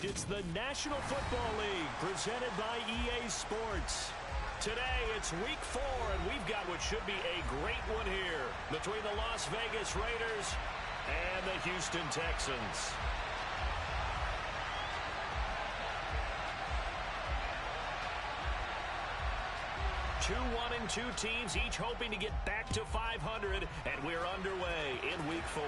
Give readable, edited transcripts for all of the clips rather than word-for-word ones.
It's the National Football League presented by EA Sports. Today, it's Week 4, and we've got what should be a great one here between the Las Vegas Raiders and the Houston Texans. Two 1-2 teams, each hoping to get back to 500, and we're underway in Week 4.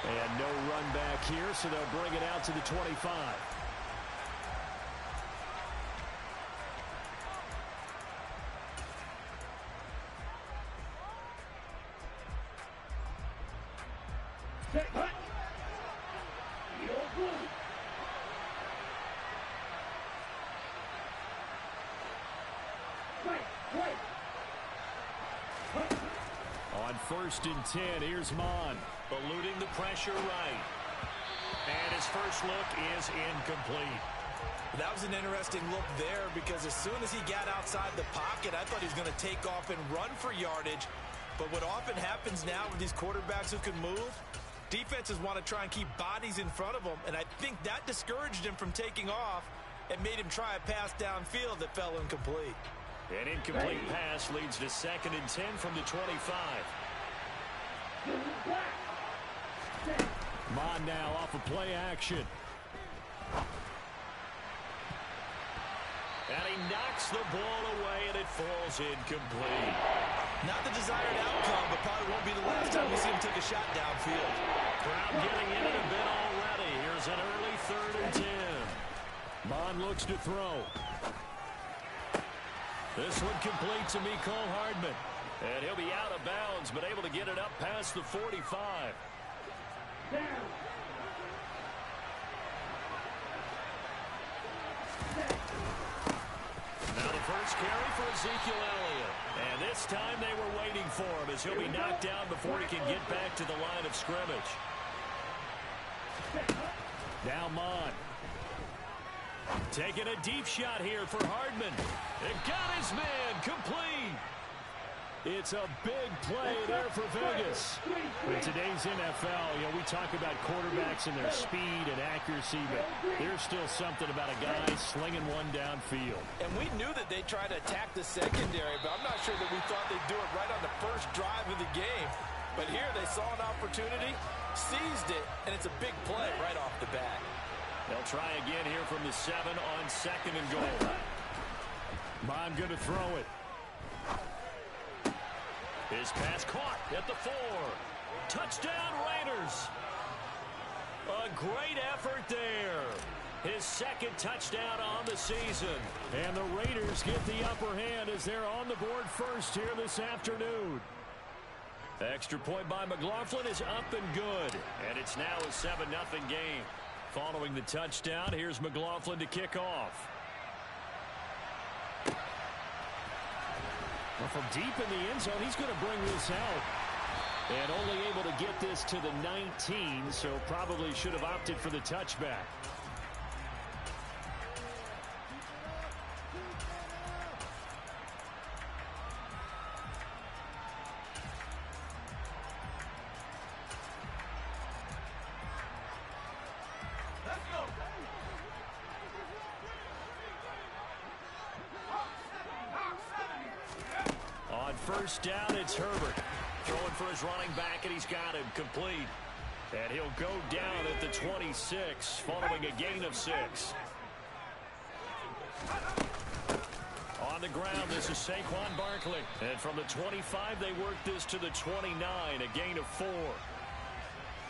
And no run back here, so they'll bring it out to the 25. On 1st and 10, here's Mon, eluding the pressure right. And his first look is incomplete. That was an interesting look there because as soon as he got outside the pocket, I thought he was going to take off and run for yardage. But what often happens now with these quarterbacks who can move, defenses want to try and keep bodies in front of them, and I think that discouraged him from taking off and made him try a pass downfield that fell incomplete. An incomplete pass leads to 2nd and 10 from the 25. Mon now off of play action. And he knocks the ball away, and it falls incomplete. Not the desired outcome, but probably won't be the last time we see him take a shot downfield. Crowd getting in it a bit already. Here's an early 3rd and 10. Mon looks to throw. This one complete to Mecole Hardman. And he'll be out of bounds, but able to get it up past the 45. Now the first carry for Ezekiel Elliott. And this time they were waiting for him as he'll be knocked down before he can get back to the line of scrimmage. Now Mon. Taking a deep shot here for Hardman. It got his man complete. It's a big play there for Vegas. In today's NFL, we talk about quarterbacks and their speed and accuracy, but there's still something about a guy slinging one downfield. And we knew that they'd try to attack the secondary, but I'm not sure that we thought they'd do it right on the first drive of the game. But here they saw an opportunity, seized it, and it's a big play right off the bat. They'll try again here from the 7 on 2nd and goal. Mon going to throw it. His pass caught at the 4. Touchdown Raiders. A great effort there. His 2nd touchdown on the season. And the Raiders get the upper hand as they're on the board first here this afternoon. Extra point by McLaughlin is up and good. And it's now a 7-0 game. Following the touchdown, here's McLaughlin to kick off. Well, from deep in the end zone, he's going to bring this out. And only able to get this to the 19, so probably should have opted for the touchback. On 1st down, it's Herbert. Throwing for his running back, and he's got him complete. And he'll go down at the 26, following a gain of 6. On the ground, this is Saquon Barkley. And from the 25, they work this to the 29, a gain of 4.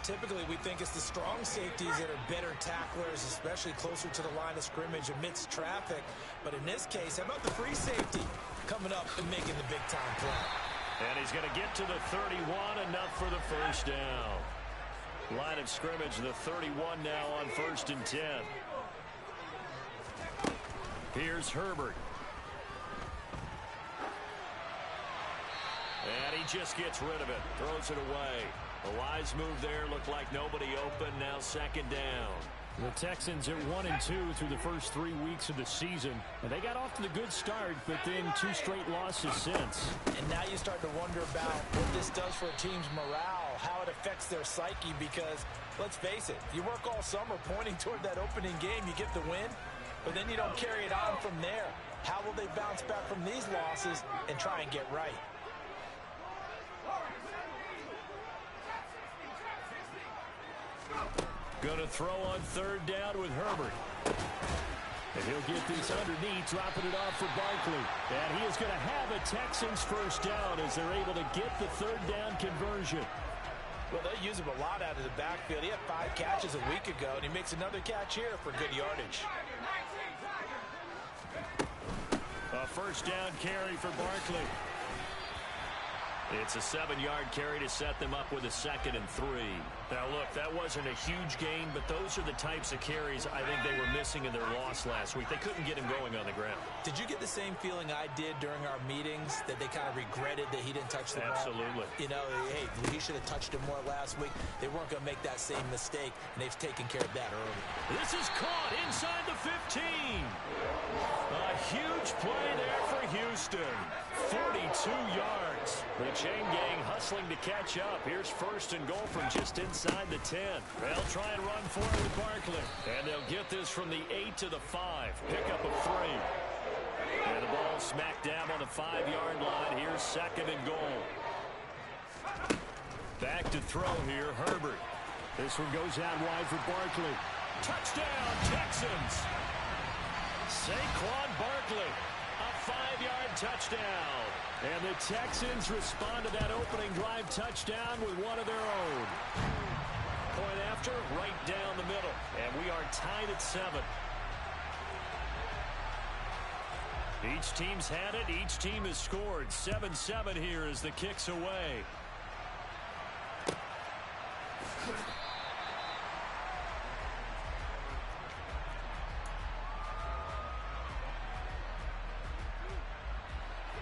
Typically, we think it's the strong safeties that are better tacklers, especially closer to the line of scrimmage amidst traffic. But in this case, how about the free safety coming up and making the big-time play? And he's going to get to the 31, enough for the first down. Line of scrimmage, the 31 now on 1st and 10. Here's Herbert. And he just gets rid of it, throws it away. A wise move there, looked like nobody open, now 2nd down. The Texans are 1-2 through the first 3 weeks of the season. And they got off to the good start, but then 2 straight losses since. And now you start to wonder about what this does for a team's morale, how it affects their psyche, because, let's face it, you work all summer pointing toward that opening game, you get the win, but then you don't carry it on from there. How will they bounce back from these losses and try and get right? Going to throw on 3rd down with Herbert. And he'll get this underneath, dropping it off for Barkley. And he is going to have a Texans first down as they're able to get the 3rd down conversion. Well, they use him a lot out of the backfield. He had 5 catches a week ago, and he makes another catch here for good yardage. A first down carry for Barkley. It's a 7-yard carry to set them up with a 2nd and 3. Now, look, that wasn't a huge gain, but those are the types of carries I think they were missing in their loss last week. They couldn't get him going on the ground. Did you get the same feeling I did during our meetings, that they kind of regretted that he didn't touch the ball? Absolutely. You know, hey, he should have touched him more last week. They weren't going to make that same mistake, and they've taken care of that early. This is caught inside the 15. A huge play there for Houston. 42 yards. The chain gang hustling to catch up. Here's 1st and goal from just inside the 10. They'll try and run for it with Barkley. And they'll get this from the 8 to the 5. Pick up a 3. And the ball smack dab on the 5-yard line. Here's 2nd and goal. Back to throw here, Herbert. This one goes out wide for Barkley. Touchdown, Texans. Saquon Barkley. A 5-yard touchdown. And the Texans respond to that opening drive touchdown with one of their own. Point after, right down the middle. And we are tied at 7. Each team's had it. Each team has scored. 7-7 here as the kick's away.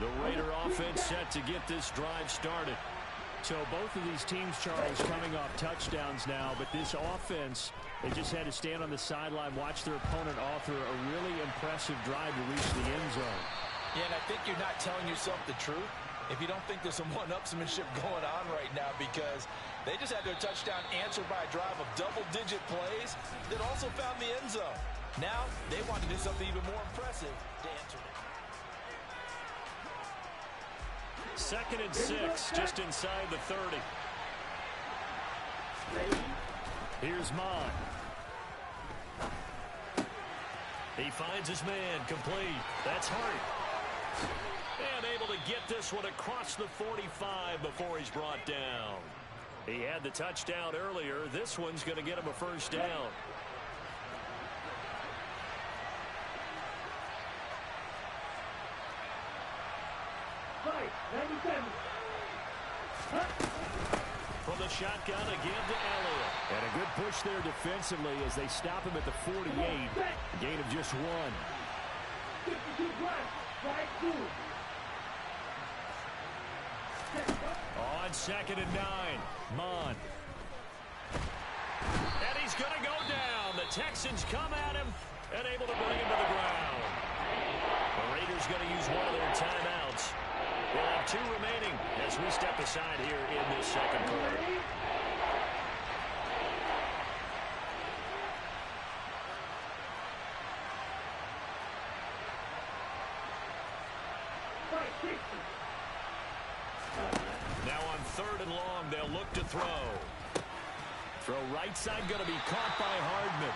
The Raider offense set to get this drive started. So both of these teams, Charles, coming off touchdowns now, but this offense, they just had to stand on the sideline, watch their opponent author a really impressive drive to reach the end zone. Yeah, and I think you're not telling yourself the truth if you don't think there's some one-upsmanship going on right now, because they just had their touchdown answered by a drive of double-digit plays that also found the end zone. Now they want to do something even more impressive to answer it. 2nd and 6, just inside the 30. Here's Mon. He finds his man, complete. That's Hart. And able to get this one across the 45 before he's brought down. He had the touchdown earlier. This one's going to get him a first down. From the shotgun again to Elliott. And a good push there defensively as they stop him at the 48. A gain of just 1. On 2nd and 9. Mon. And he's going to go down. The Texans come at him and able to bring him to the ground. The Raiders going to use one of their timeouts. We'll have 2 remaining as we step aside here in this 2nd quarter. Now on 3rd and long, they'll look to throw. Throw right side going to be caught by Hardman.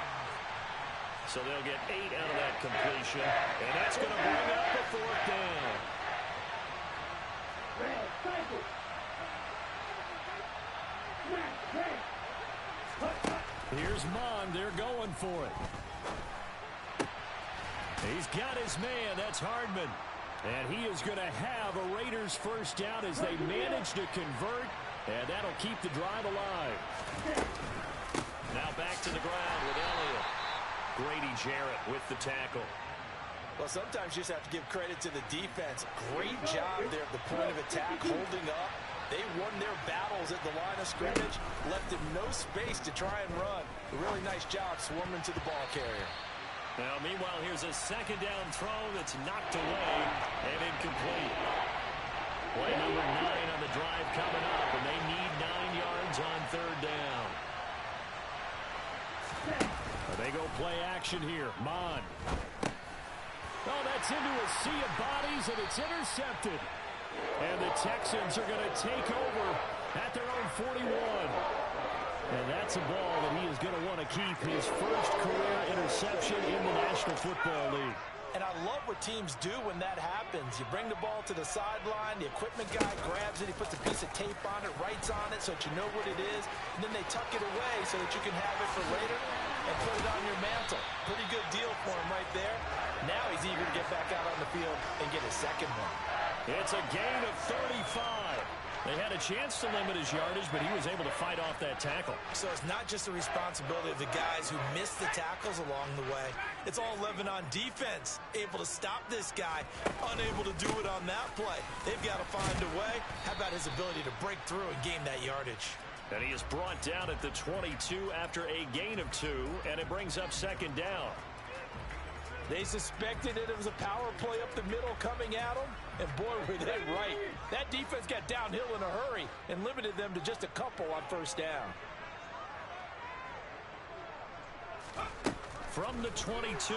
So they'll get 8 out of that completion. And that's going to bring up the 4th down. Here's Mon. They're going for it. He's got his man. That's Hardman. And he is going to have a Raiders first down as they manage to convert. And that'll keep the drive alive. Now back to the ground with Elliott. Grady Jarrett with the tackle. Well, sometimes you just have to give credit to the defense. Great job there at the point of attack, holding up, They won their battles at the line of scrimmage, left him no space to try and run. A really nice job swarming to the ball carrier. Now, meanwhile, here's a second down throw that's knocked away and incomplete. Play number 9 on the drive coming up, and they need 9 yards on third down. They go play action here. Mond. Oh, that's into a sea of bodies, and it's intercepted. And the Texans are going to take over at their own 41. And that's a ball that he is going to want to keep, his first career interception in the National Football League. And I love what teams do when that happens. You bring the ball to the sideline, the equipment guy grabs it, he puts a piece of tape on it, writes on it so that you know what it is, and then they tuck it away so that you can have it for later and put it on your mantle. Pretty good deal for him right there. Now he's eager to get back out on the field and get his second one. It's a gain of 35. They had a chance to limit his yardage, but he was able to fight off that tackle. So it's not just the responsibility of the guys who missed the tackles along the way. It's all Lebanon defense, able to stop this guy, unable to do it on that play. They've got to find a way. How about his ability to break through and gain that yardage? And he is brought down at the 22 after a gain of 2, and it brings up second down. They suspected it was a power play up the middle coming at them, and boy, were they right. That defense got downhill in a hurry and limited them to just a couple on first down. From the 22,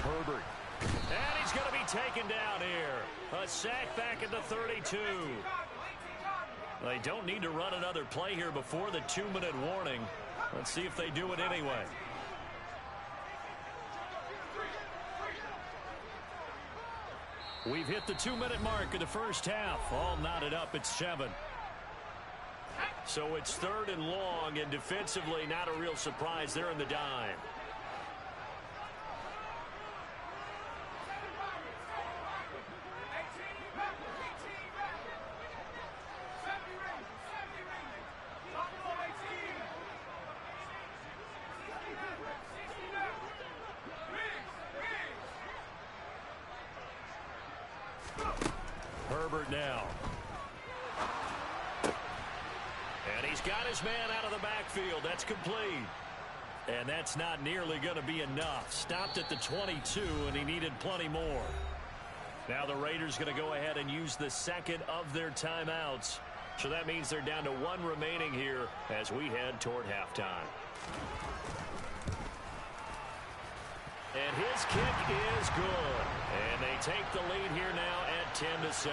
Herbert. And he's going to be taken down here. A sack back at the 32. They don't need to run another play here before the 2-minute warning. Let's see if they do it anyway. We've hit the 2-minute mark of the first half. All knotted up at 7. So it's 3rd and long, and defensively not a real surprise. They're in the dime. Herbert now. And he's got his man out of the backfield. That's complete. And that's not nearly going to be enough. Stopped at the 22, and he needed plenty more. Now the Raiders going to go ahead and use the second of their timeouts. So that means they're down to 1 remaining here as we head toward halftime. And his kick is good. And they take the lead here now at 10-7.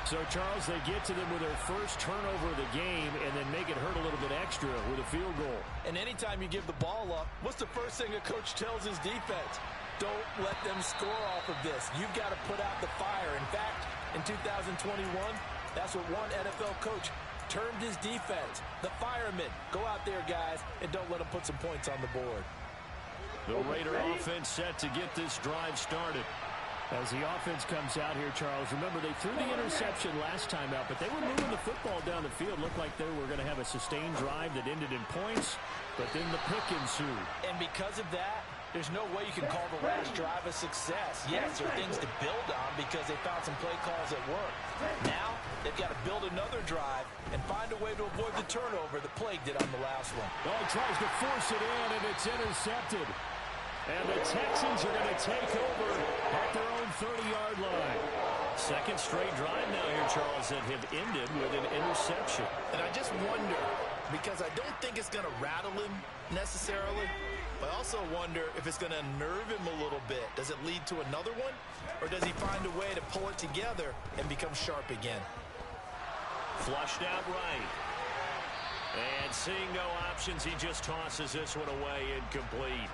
So, Charles, they get to them with their first turnover of the game and then make it hurt a little bit extra with a field goal. And anytime you give the ball up, what's the first thing a coach tells his defense? Don't let them score off of this. You've got to put out the fire. In fact, in 2021, that's what one NFL coach termed his defense. The firemen. Go out there, guys, and don't let them put some points on the board. The Raider offense set to get this drive started. As the offense comes out here, Charles, remember they threw the interception last time out, but they were moving the football down the field. Looked like they were going to have a sustained drive that ended in points, but then the pick ensued. And because of that, there's no way you can call the last drive a success. Yes, there are things to build on because they found some play calls that work. Now, they've got to build another drive and find a way to avoid the turnover that plagued it on the last one. Oh, he tries to force it in, and it's intercepted. And the Texans are going to take over at their own 30-yard line. Second straight drive now here, Charles, that have ended with an interception. And I just wonder, because I don't think it's going to rattle him necessarily, but I also wonder if it's going to unnerve him a little bit. Does it lead to another one? Or does he find a way to pull it together and become sharp again? Flushed out right. And seeing no options, he just tosses this one away, incomplete.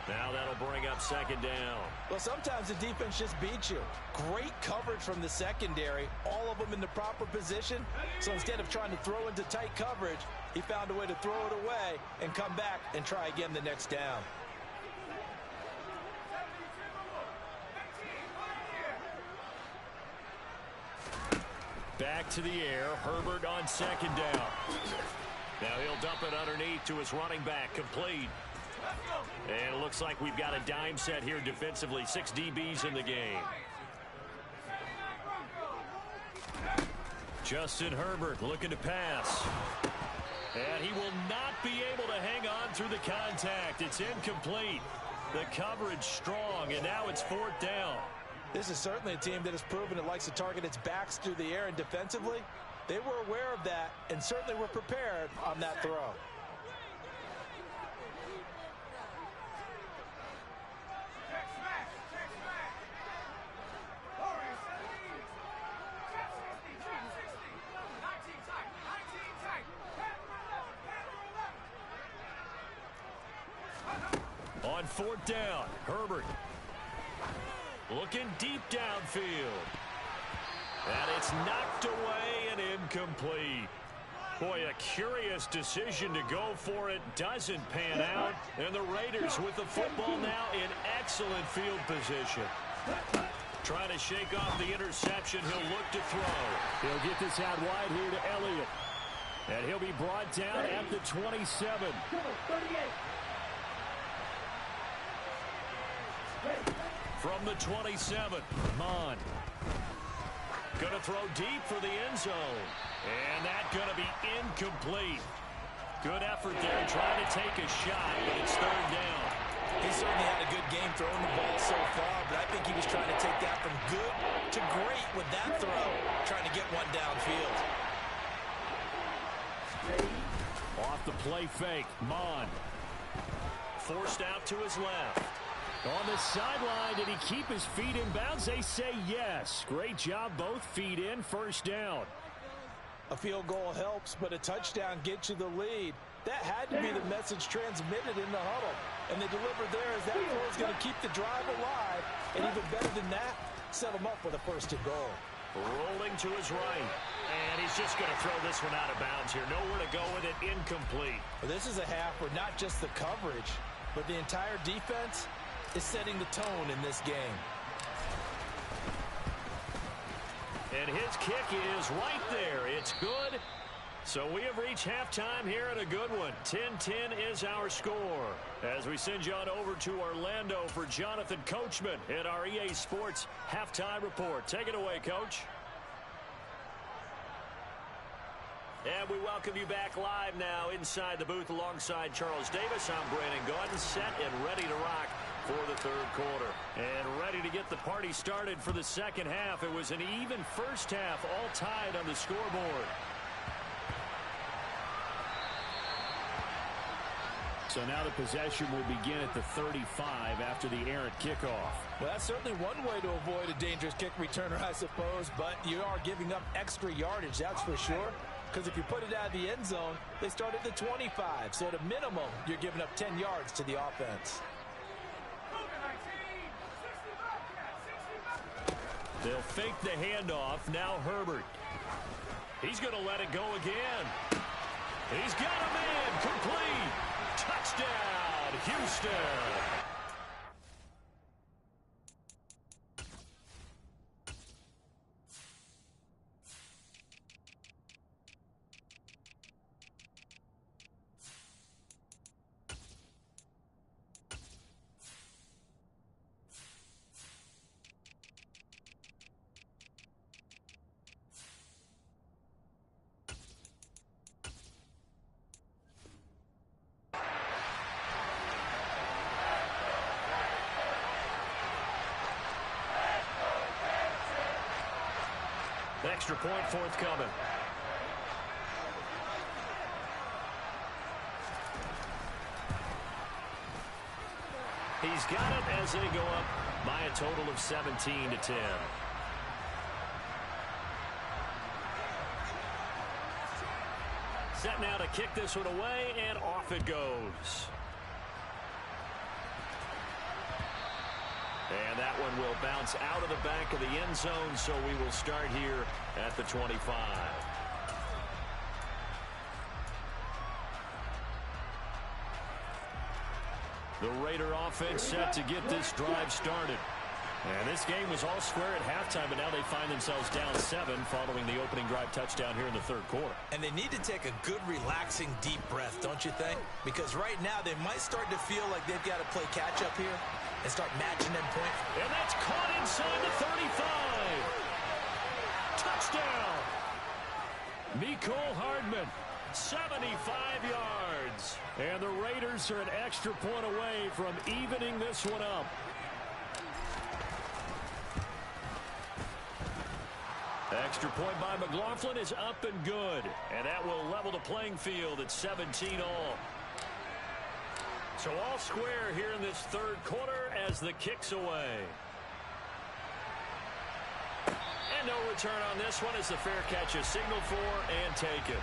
Now that'll bring up second down. Well, sometimes the defense just beats you. Great coverage from the secondary, all of them in the proper position. So instead of trying to throw into tight coverage, he found a way to throw it away and come back and try again the next down. Back to the air. Herbert on second down. Now he'll dump it underneath to his running back. Complete. And it looks like we've got a dime set here defensively. 6 DBs in the game. Justin Herbert looking to pass. And he will not be able to hang on through the contact. It's incomplete. The coverage strong, and now it's 4th down. This is certainly a team that has proven it likes to target its backs through the air, and defensively, they were aware of that and certainly were prepared on that throw. On 4th down, Herbert looking deep downfield. And it's knocked away and incomplete. Boy, a curious decision to go for it. Doesn't pan out. And the Raiders with the football now in excellent field position. Trying to shake off the interception. He'll look to throw. He'll get this out wide here to Elliott. And he'll be brought down at the 27. From the 27, Mond. Going to throw deep for the end zone. And that's going to be incomplete. Good effort there trying to take a shot, but it's 3rd down. He certainly had a good game throwing the ball so far, but I think he was trying to take that from good to great with that throw, trying to get one downfield. Off the play fake, Mond. Forced out to his left. On the sideline, did he keep his feet in bounds? They say yes. Great job, both feet in, 1st down. A field goal helps, but a touchdown gets you the lead. That had to be the message transmitted in the huddle. And they delivered there as that throw is going to keep the drive alive. And even better than that, set them up with a 1st and goal. Rolling to his right. And he's just going to throw this one out of bounds here. Nowhere to go with it, incomplete. Well, this is a half where not just the coverage, but the entire defense is setting the tone in this game. And his kick is right there. It's good. So we have reached halftime here at a good one. 10-10 is our score. As we send you on over to Orlando for Jonathan Coachman at our EA Sports Halftime Report. Take it away, Coach. And we welcome you back live now inside the booth alongside Charles Davis. I'm Brandon Gaudin, set and ready to rock for the 3rd quarter. And ready to get the party started for the 2nd half. It was an even 1st half, all tied on the scoreboard. So now the possession will begin at the 35 after the errant kickoff. Well, that's certainly one way to avoid a dangerous kick returner, I suppose, but you are giving up extra yardage, that's for sure. Because if you put it out of the end zone, they start at the 25. So at a minimum, you're giving up 10 yards to the offense. They'll fake the handoff. Now Herbert. He's going to let it go again. He's got a man. Complete. Touchdown, Houston. Extra point forthcoming. He's got it as they go up by a total of 17-10. Set now to kick this one away, and off it goes. And that one will bounce out of the back of the end zone, so we will start here at the 25. The Raider offense set to get this drive started. And this game was all square at halftime, but now they find themselves down 7 following the opening drive touchdown here in the 3rd quarter. And they need to take a good, relaxing, deep breath, don't you think? Because right now they might start to feel like they've got to play catch-up here and start matching them point. And that's caught inside the 35. Touchdown. Mecole Hardman, 75 yards. And the Raiders are an extra point away from evening this one up. Extra point by McLaughlin is up and good. And that will level the playing field at 17 all. So all square here in this third quarter as the kick's away. And no return on this one as the fair catch is signaled for and taken.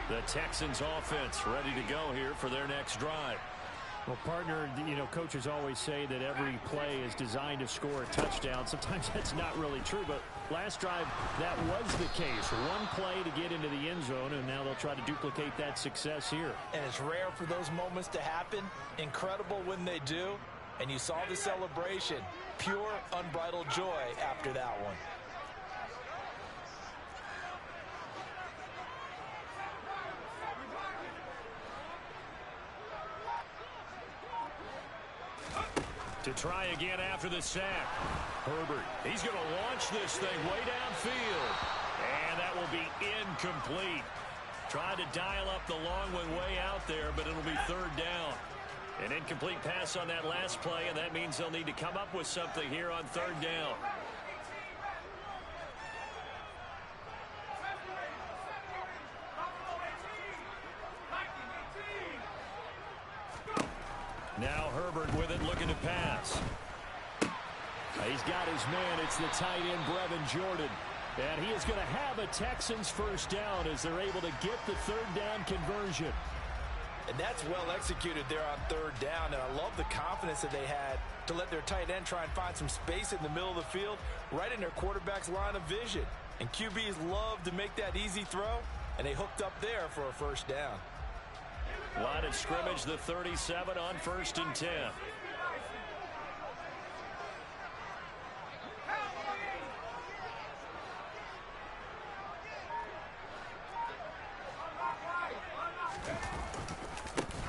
The Texans offense ready to go here for their next drive. Well, partner, coaches always say that every play is designed to score a touchdown. Sometimes that's not really true, but last drive, that was the case. One play to get into the end zone, and now they'll try to duplicate that success here. And it's rare for those moments to happen. Incredible when they do. And you saw the celebration. Pure, unbridled joy after that one. To try again after the sack. Herbert, he's going to launch this thing way downfield. And that will be incomplete. Tried to dial up the long one way out there, but it'll be third down. An incomplete pass on that last play, and that means they'll need to come up with something here on third down. Now Herbert with it, looking to pass. He's got his man. It's the tight end, Brevin Jordan. And he is going to have a Texans first down as they're able to get the third down conversion. And that's well executed there on third down. And I love the confidence that they had to let their tight end try and find some space in the middle of the field, right in their quarterback's line of vision. And QBs love to make that easy throw, and they hooked up there for a first down. Line of scrimmage, the 37 on 1st and 10.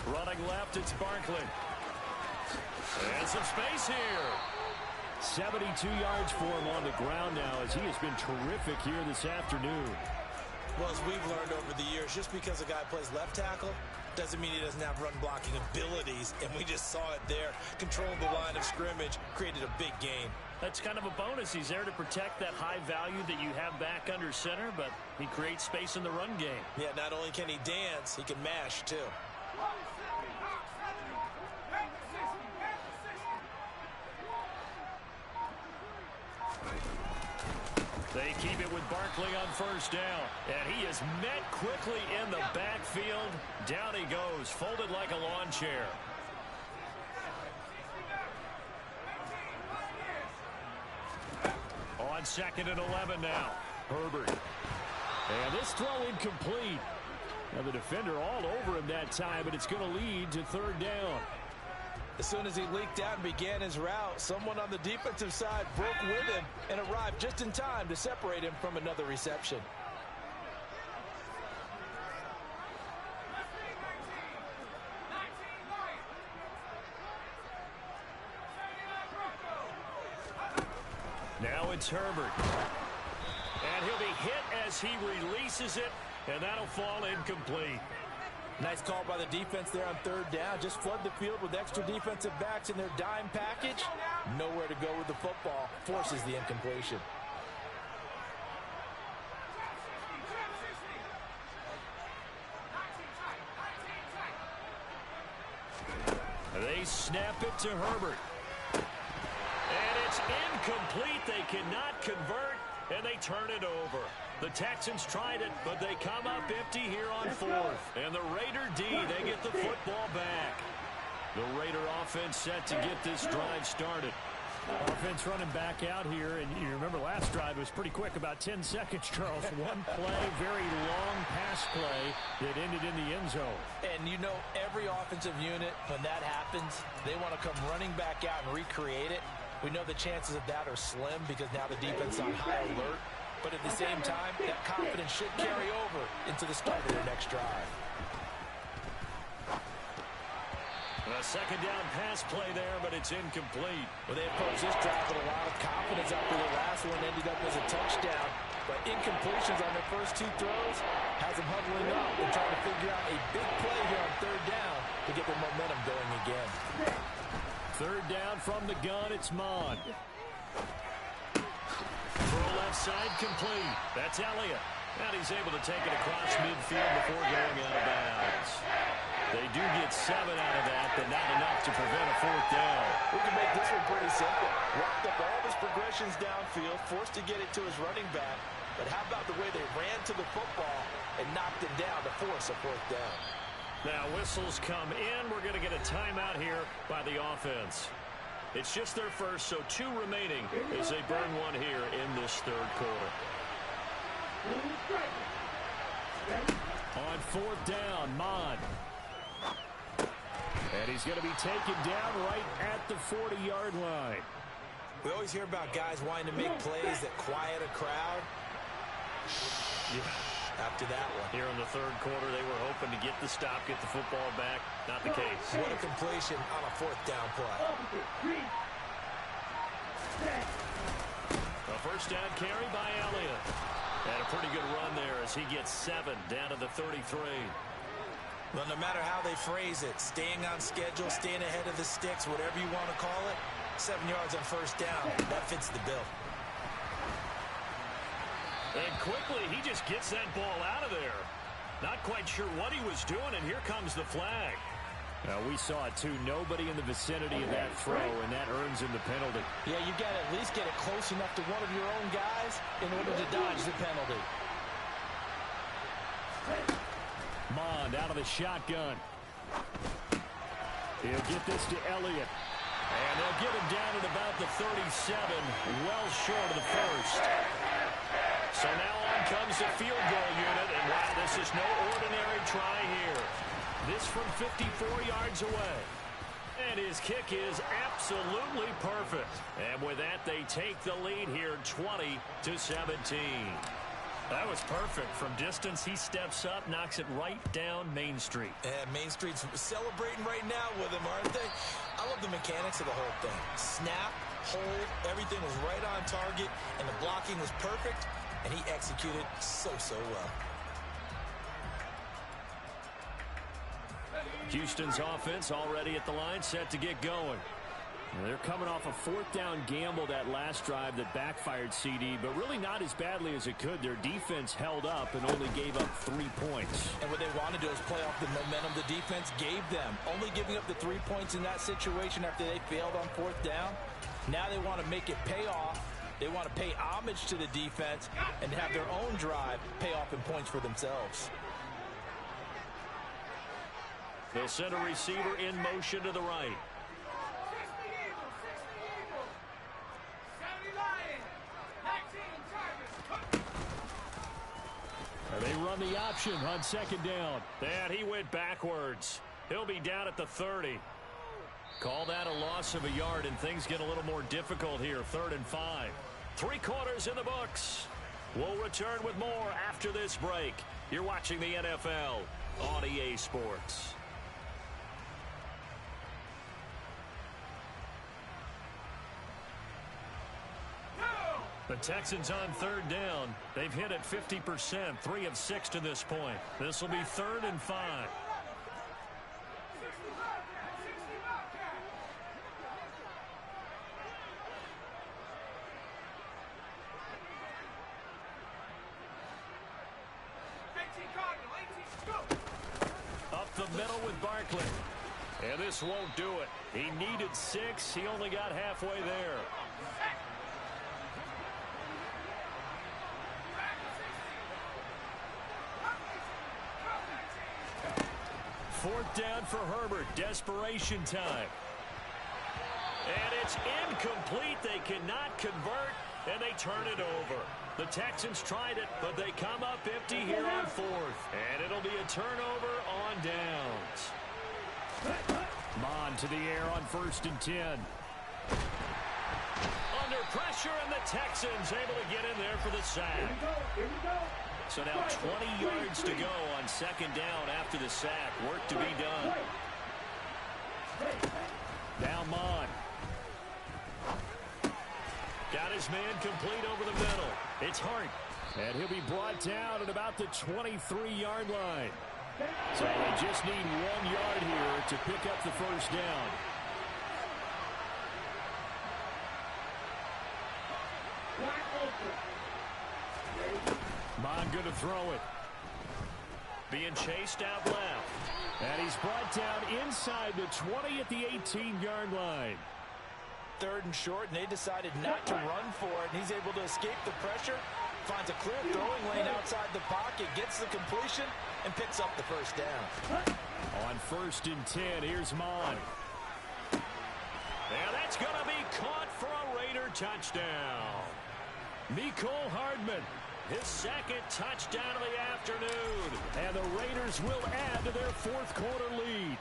Running left, it's Barkley. And some space here. 72 yards for him on the ground now as he has been terrific here this afternoon. Well, as we've learned over the years, just because a guy plays left tackle doesn't mean he doesn't have run blocking abilities, and we just saw it there. Controlled the line of scrimmage, created a big gain. That's kind of a bonus. He's there to protect that high value that you have back under center, but he creates space in the run game. Yeah, not only can he dance, he can mash too. They keep it with Barkley on first down. And he is met quickly in the backfield. Down he goes, folded like a lawn chair. On 2nd and 11 now. Herbert. And this throw incomplete. Now the defender all over him that time, but it's going to lead to third down. As soon as he leaked out and began his route, someone on the defensive side broke with him and arrived just in time to separate him from another reception. Now it's Herbert. And he'll be hit as he releases it, and that'll fall incomplete. Nice call by the defense there on third down. Just flood the field with extra defensive backs in their dime package. Nowhere to go with the football. Forces the incompletion. They snap it to Herbert. And it's incomplete. They cannot convert, and they turn it over. The Texans tried it, but they come up empty here on 4th. And the Raider D, they get the football back. The Raider offense set to get this drive started. Offense running back out here, and you remember last drive was pretty quick, about 10 seconds, Charles. One play, very long pass play that ended in the end zone. And you know every offensive unit, when that happens, they want to come running back out and recreate it. We know the chances of that are slim because now the defense is on high alert. But at the same time, that confidence should carry over into the start of their next drive. A second down pass play there, but it's incomplete. Well, they approached this drive with a lot of confidence after the last one ended up as a touchdown. But incompletions on their first two throws has them huddling up and trying to figure out a big play here on third down to get their momentum going again. Third down from the gun, it's Mond. Throw left side complete. That's Elliott. And he's able to take it across midfield before going out of bounds. They do get 7 out of that, but not enough to prevent a fourth down. We can make this one pretty simple. Walked up all of his progressions downfield, forced to get it to his running back. But how about the way they ran to the football and knocked him down to force a fourth down? Now whistles come in. We're going to get a timeout here by the offense. It's just their first, so 2 remaining as they burn one here in this third quarter. On fourth down, Mond. And he's going to be taken down right at the 40-yard line. We always hear about guys wanting to make plays that quiet a crowd. After that one. Here in the third quarter, they were hoping to get the stop, get the football back. Not the case. What a completion on a fourth down play. A first down carry by Elliott. And a pretty good run there as he gets 7 down to the 33. Well, no matter how they phrase it, staying on schedule, staying ahead of the sticks, whatever you want to call it, 7 yards on first down, that fits the bill. And quickly, he just gets that ball out of there. Not quite sure what he was doing, and here comes the flag. Now, we saw it, too. Nobody in the vicinity of that throw, and that earns him the penalty. Yeah, you got to at least get it close enough to one of your own guys in order to dodge the penalty. Mond out of the shotgun. He'll get this to Elliott. And they'll get him down at about the 37, well short of the first. So now on comes the field goal unit, and wow, this is no ordinary try here. This from 54 yards away. And his kick is absolutely perfect. And with that, they take the lead here 20-17. That was perfect. From distance, he steps up, knocks it right down Main Street. And Main Street's celebrating right now with him, aren't they? I love the mechanics of the whole thing. Snap, hold, everything was right on target, and the blocking was perfect, and he executed so well. Houston's offense already at the line, set to get going. They're coming off a fourth down gamble that last drive that backfired CD, but really not as badly as it could. Their defense held up and only gave up 3 points. And what they want to do is play off the momentum the defense gave them. Only giving up the 3 points in that situation after they failed on fourth down. Now they want to make it pay off. They want to pay homage to the defense and have their own drive pay off in points for themselves. They'll send a receiver in motion to the right. They run the option on second down. And he went backwards. He'll be down at the 30. Call that a loss of a yard, and things get a little more difficult here. 3rd and 5. 3 quarters in the books. We'll return with more after this break. You're watching the NFL on EA Sports. The Texans on 3rd down. They've hit it 50%, 3 of 6 to this point. This will be 3rd and 5. Up the middle with Barkley. And this won't do it. He needed 6. He only got halfway there. 4th down for Herbert. Desperation time. And it's incomplete. They cannot convert, and they turn it over. The Texans tried it, but they come up empty here on 4th. And it'll be a turnover on downs. Mond to the air on 1st and 10. Under pressure, and the Texans able to get in there for the sack. So now 20 yards to go on second down after the sack. Work to be done. Now Mond. Got his man complete over the middle. It's Hart. And he'll be brought down at about the 23-yard line. So they just need 1 yard here to pick up the first down. Mond going to throw it. Being chased out left. And he's brought down inside the 20 at the 18-yard line. 3rd and short, and they decided not to run for it. And he's able to escape the pressure, finds a clear throwing lane outside the pocket, gets the completion, and picks up the first down. On 1st and 10, here's Mond. And that's going to be caught for a Raider touchdown. Mecole Hardman. His 2nd touchdown of the afternoon. And the Raiders will add to their 4th quarter lead.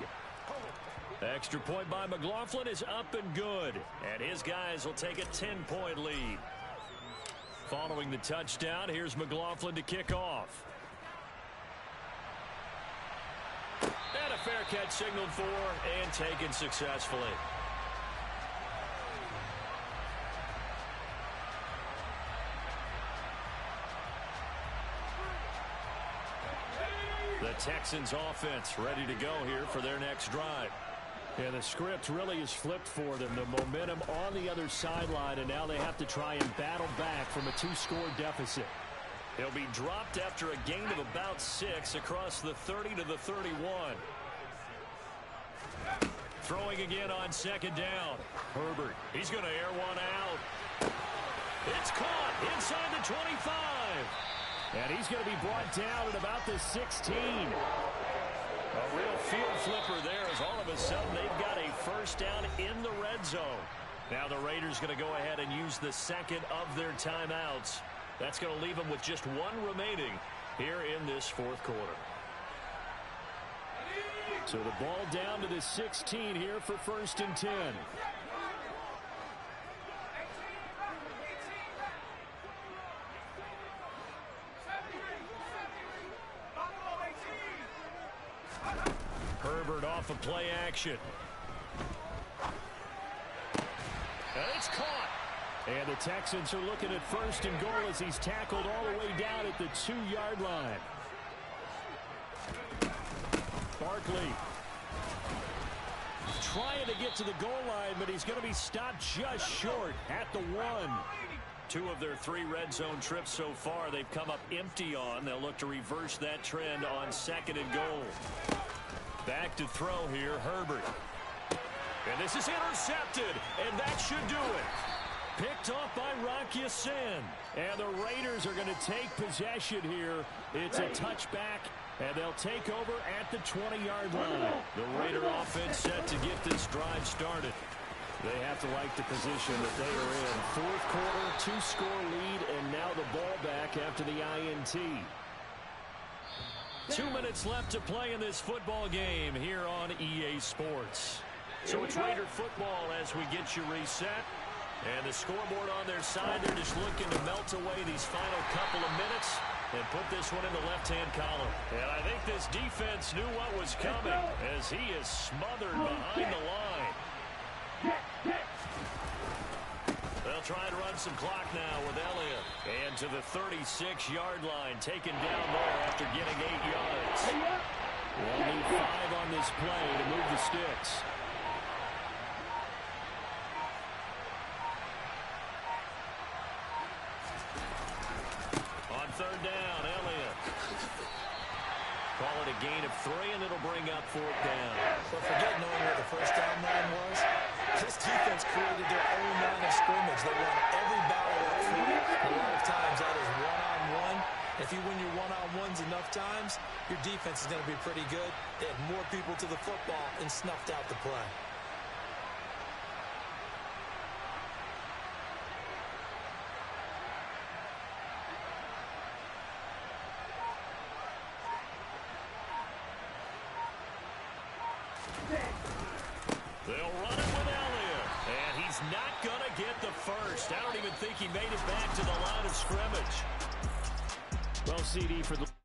Extra point by McLaughlin is up and good. And his guys will take a 10-point lead. Following the touchdown, here's McLaughlin to kick off. And a fair catch signaled for and taken successfully. The Texans offense ready to go here for their next drive. Yeah, the script really is flipped for them. The momentum on the other sideline, and now they have to try and battle back from a 2-score deficit. He'll be dropped after a gain of about 6 across the 30 to the 31. Throwing again on 2nd down. Herbert, he's going to air one out. It's caught inside the 25. And he's going to be brought down at about the 16. A real field flipper there as all of a sudden they've got a first down in the red zone. Now the Raiders going to go ahead and use the 2nd of their timeouts. That's going to leave them with just 1 remaining here in this 4th quarter. So the ball down to the 16 here for 1st and 10. Herbert off of play action. And it's caught. And the Texans are looking at 1st and goal as he's tackled all the way down at the 2-yard line. Barkley trying to get to the goal line, but he's going to be stopped just short at the 1. 2 of their 3 red zone trips so far they've come up empty on. They'll look to reverse that trend on 2nd and goal. Back to throw here, Herbert. And this is intercepted, and that should do it. Picked off by Rock Ya-Sin. And the Raiders are going to take possession here. It's a touchback, and they'll take over at the 20-yard line. The Raider offense set to get this drive started. They have to like the position that they are in. 4th quarter, 2-score lead, and now the ball back after the INT. 2 minutes left to play in this football game here on EA Sports. So it's Raider football as we get you reset. And the scoreboard on their side, they're just looking to melt away these final couple of minutes and put this one in the left-hand column. And I think this defense knew what was coming as he is smothered behind the line. They'll try and run some clock now with Elliott. And to the 36-yard line, taken down there after getting 8 yards. They'll need 5 on this play to move the sticks. On 3rd down, Elliott. Call it a gain of 3, and it'll bring up 4th down. But forget knowing where the first down line was. This defense created their own line of scrimmage. They won every battle up front. A lot of times that is one-on-one. If you win your one-on-ones enough times, your defense is going to be pretty good. They had more people to the football and snuffed out the play. They'll run it with Elliott. And he's not going to get the first. I don't even think he made it back to the line of scrimmage. Well, CD, for the